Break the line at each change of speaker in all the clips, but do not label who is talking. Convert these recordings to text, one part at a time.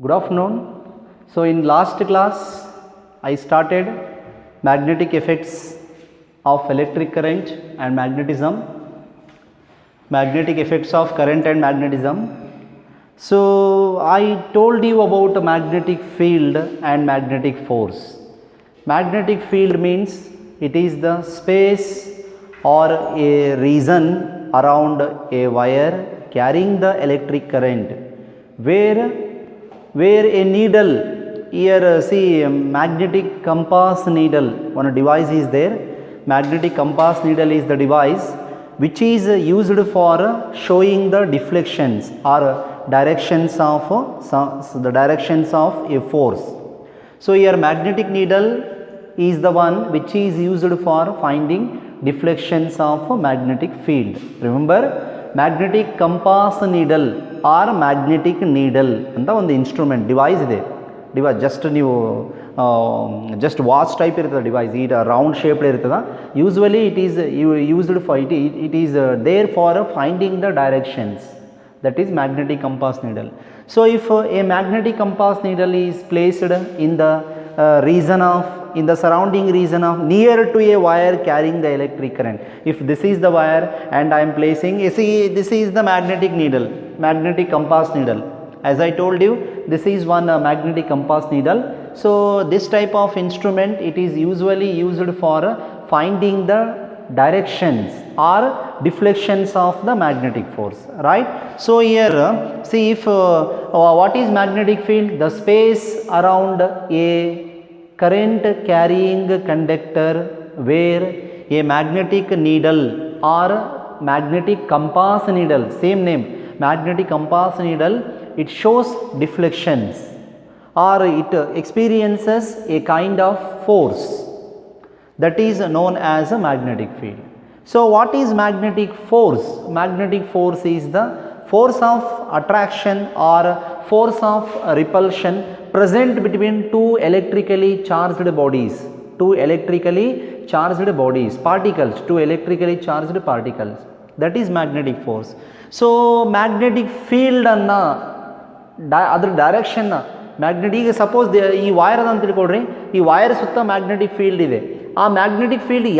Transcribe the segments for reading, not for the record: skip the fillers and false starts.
Good afternoon. So in last class I started magnetic effects of electric current and magnetism, magnetic effects of current and magnetism. So I told you about magnetic field and magnetic force. Magnetic field means it is the space or a region around a wire carrying the electric current where a needle, here see magnetic compass needle, one device is there. Magnetic compass needle is the device which is used for showing the deflections or directions of the directions of a force. So here magnetic needle is the one which is used for finding deflections of magnetic field. Remember, magnetic compass needle or magnetic needle ಅಂತ ಒಂದು instrument device ಇದೆ. Device just ನೀವು just watch type ಇರ್ತದೆ device, ಈ round shaped ಇರ್ತದೆ. Usually it is used for it is there for finding the directions, that is magnetic compass needle. So if a magnetic compass needle is placed in the region of, in the surrounding region of near to a wire carrying the electric current, if this is the wire and I am placing, see this is the magnetic needle, magnetic compass needle. As I told you, this is one magnetic compass needle. So this type of instrument, it is usually used for finding the directions or deflections of the magnetic force, right? So here see, if what is magnetic field? The space around a current carrying conductor where a magnetic needle or magnetic compass needle, same name, magnetic compass needle, it shows deflections or it experiences a kind of force, that is known as a magnetic field. So what is magnetic force? Magnetic force is the force of attraction or force of repulsion present between two electrically charged bodies, particles, two electrically charged particles, that is magnetic force. So magnetic field anna ಅದರ direction magnetic, ಈಗ suppose ಈ wire ಅಂತ ತಿಳ್ಕೊಳ್ರಿ, ಈ wire ಸುತ್ತ magnetic field ಇದೆ. ಆ magnetic field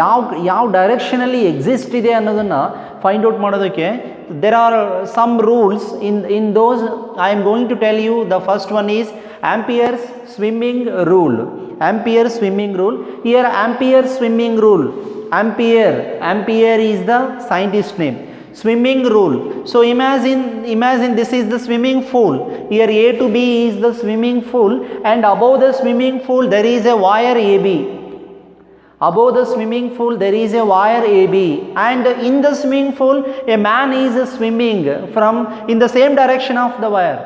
ಯಾವ ಡೈರೆಕ್ಷನಲ್ಲಿ exist ಇದೆ ಅನ್ನೋದನ್ನು ಫೈಂಡ್ ಔಟ್ ಮಾಡೋದಕ್ಕೆ there are some rules. In those I am going to tell you. The first one is Ampere's swimming rule. Ampere swimming rule. Here Ampere swimming rule, Ampere is the scientist name. Swimming rule. So imagine this is the swimming pool. Here A to B is the swimming pool, and above the swimming pool there is a wire AB. Above the swimming pool there is a wire AB, and in the swimming pool a man is swimming from in the same direction of the wire.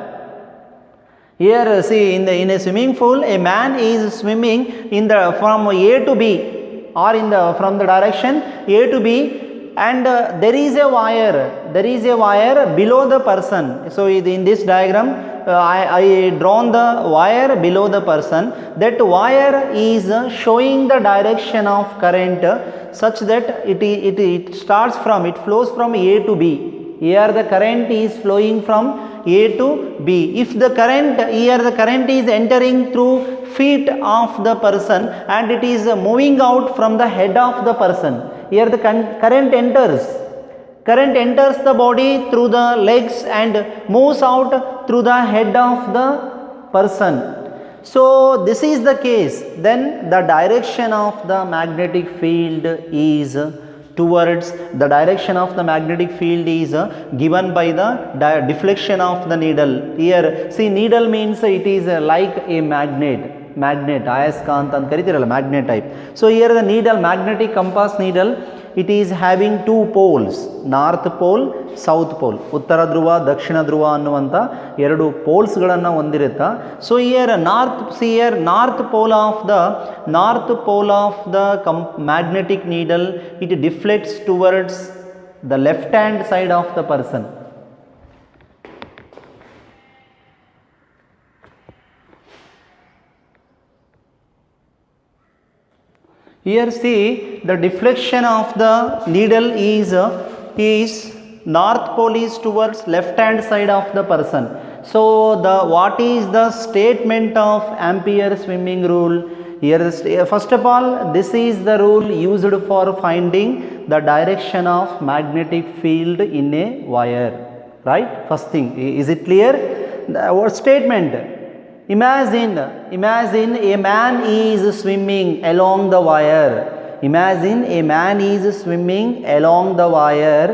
Here see, in a swimming pool a man is swimming from A to B, or from the direction A to B, and there is a wire below the person. So in this diagram I drawn the wire below the person. That wire is showing the direction of current such that it flows from A to B. Here the current is flowing from A to B. If the current is entering through feet of the person and it is moving out from the head of the person, here the current enters the body through the legs and moves out through the head of the person. So this is the case. Then the direction of the magnetic field is towards, the direction of the magnetic field is given by the deflection of the needle. Here see, needle means it is like a magnet, ayaskant ಅಂತ ಕರಿತಿರಲ್ಲ, magnet type. So here the needle, magnetic compass needle, it is having two poles, north pole, south pole, ಉತ್ತರ ಧ್ರುವ ದಕ್ಷಿಣ ಧ್ರುವ ಅನ್ನುವಂಥ ಎರಡು ಪೋಲ್ಸ್ಗಳನ್ನು ಹೊಂದಿರುತ್ತೆ. So here north pole of the magnetic needle, it deflects towards the left hand side of the person. Here see, the deflection of the needle is north pole is towards left hand side of the person. So the what is the statement of Ampere swimming rule? Here first of all, this is the rule used for finding the direction of magnetic field in a wire, right? First thing, is it clear? Our statement, imagine a man is swimming along the wire. Imagine a man is swimming along the wire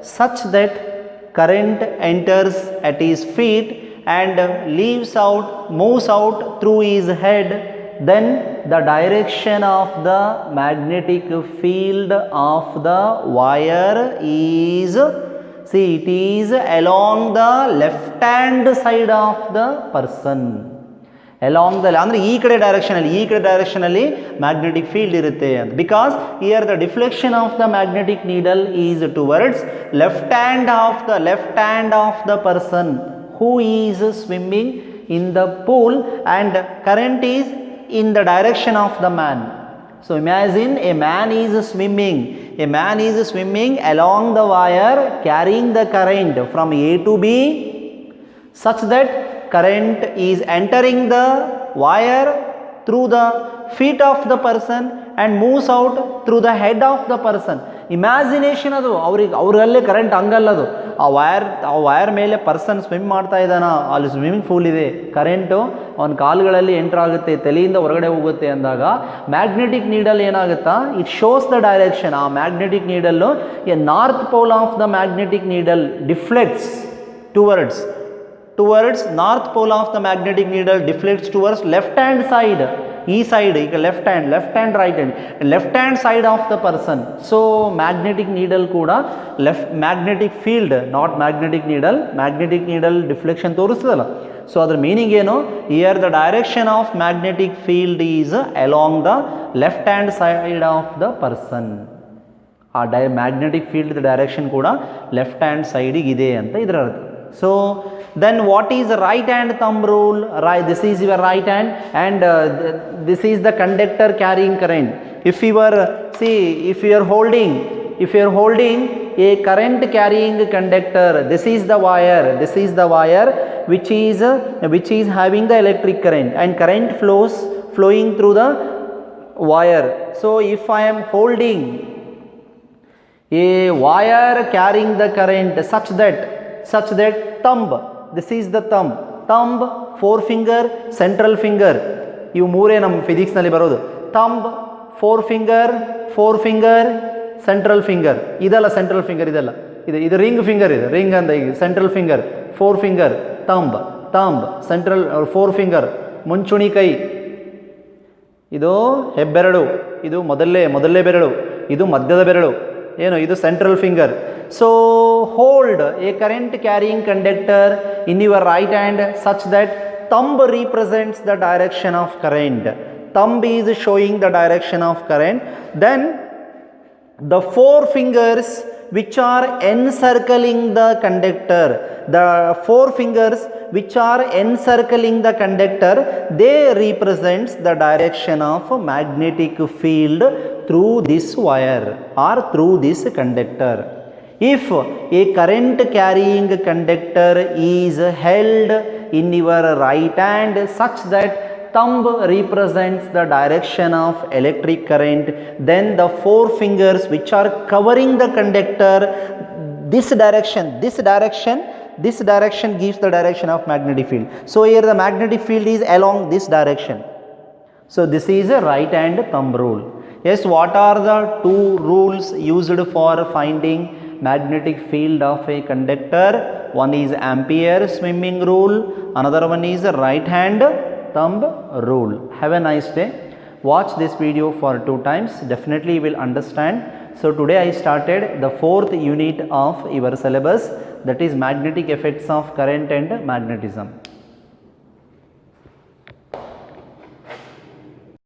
such that current enters at his feet and moves out through his head. Then the direction of the magnetic field of the wire is, see, it is along the left hand side of the person. Along the, ಅಂದರೆ ಈ ಕಡೆ ಡೈರೆಕ್ಷನಲ್ಲಿ magnetic field ಇರುತ್ತೆ ಅಂತ. Because here the deflection of the magnetic needle is towards left hand of the person who is swimming in the pool and current is in the direction of the man. So imagine a man is swimming along the wire carrying the current from A to B such that current is entering the wire through the feet of the person and moves out through the head of the person. Imagination ಅದು ಅವರಲ್ಲೇ current ಹಂಗಲ್ಲದು. ಆ wire ಮೇಲೆ person swim ಮಾಡ್ತಾ ಇದ್ದಾನ, ಅಲ್ಲಿ swimming pool ಇದೆ, current ಅವನ ಕಾಲುಗಳಲ್ಲಿ enter ಆಗುತ್ತೆ, ತಲೆಯಿಂದ ಹೊರಗಡೆ ಹೋಗುತ್ತೆ ಅಂದಾಗ ಮ್ಯಾಗ್ನೆಟಿಕ್ ನೀಡಲ್ ಏನಾಗುತ್ತಾ, ಇಟ್ ಶೋಸ್ ದ ಡೈರೆಕ್ಷನ್. ಆ magnetic needle a north pole of the magnetic needle deflects towards north pole of the magnetic needle deflects towards left hand side. ಈ ಸೈಡ್ ಈಗ left hand right hand side of the person. So magnetic needle ಕೂಡ magnetic field, not magnetic needle deflection ತೋರಿಸ್ತದಲ್ಲ. So ಅದ್ರ meaning ಏನು, here the direction of magnetic field is along the left hand side of the person. ಆ magnetic field direction ಕೂಡ left hand ಸೈಡಿಗೆ ಇದೆ ಅಂತ ಇದರ ಅರ್ಥ. So then what is right hand thumb rule? Right, this is your right hand and this is the conductor carrying current. If you are holding a current carrying conductor, this is the wire which is having the electric current and current flowing through the wire. So if I am holding a wire carrying the current such that thumb, this is the thumb, forefinger, central finger, ಇವು ಮೂರೇ ನಮ್ಮ ಫಿಸಿಕ್ಸ್ನಲ್ಲಿ ಬರೋದು. Thumb, forefinger, central finger. ಇದಲ್ಲ central finger, ಇದು ring finger, ಇದೆ ring ಅಂತ. ಈಗ central finger, forefinger, thumb, central forefinger, ಮುಂಚುಣಿ ಕೈ, ಇದು ಹೆಬ್ಬೆರಳು, ಇದು ಮೊದಲನೇ ಬೆರಳು, ಇದು ಮಧ್ಯದ ಬೆರಳು, ಇದು central finger. So hold a current carrying conductor in your right hand such that thumb represents the direction of current. Thumb is showing the direction of current. Then the four fingers which are encircling the conductor, they represents the direction of magnetic field through this wire or through this conductor. If a current carrying conductor is held in your right hand such that thumb represents the direction of electric current, then the four fingers which are covering the conductor, this direction gives the direction of magnetic field. So here the magnetic field is along this direction. So this is a right hand thumb rule. Yes, what are the two rules used for finding magnetic field of a conductor? One is Ampere swimming rule, another one is right hand thumb rule. Have a nice day. Watch this video for 2 times, definitely you will understand. So today I started the 4th unit of your syllabus, that is magnetic effects of current and magnetism.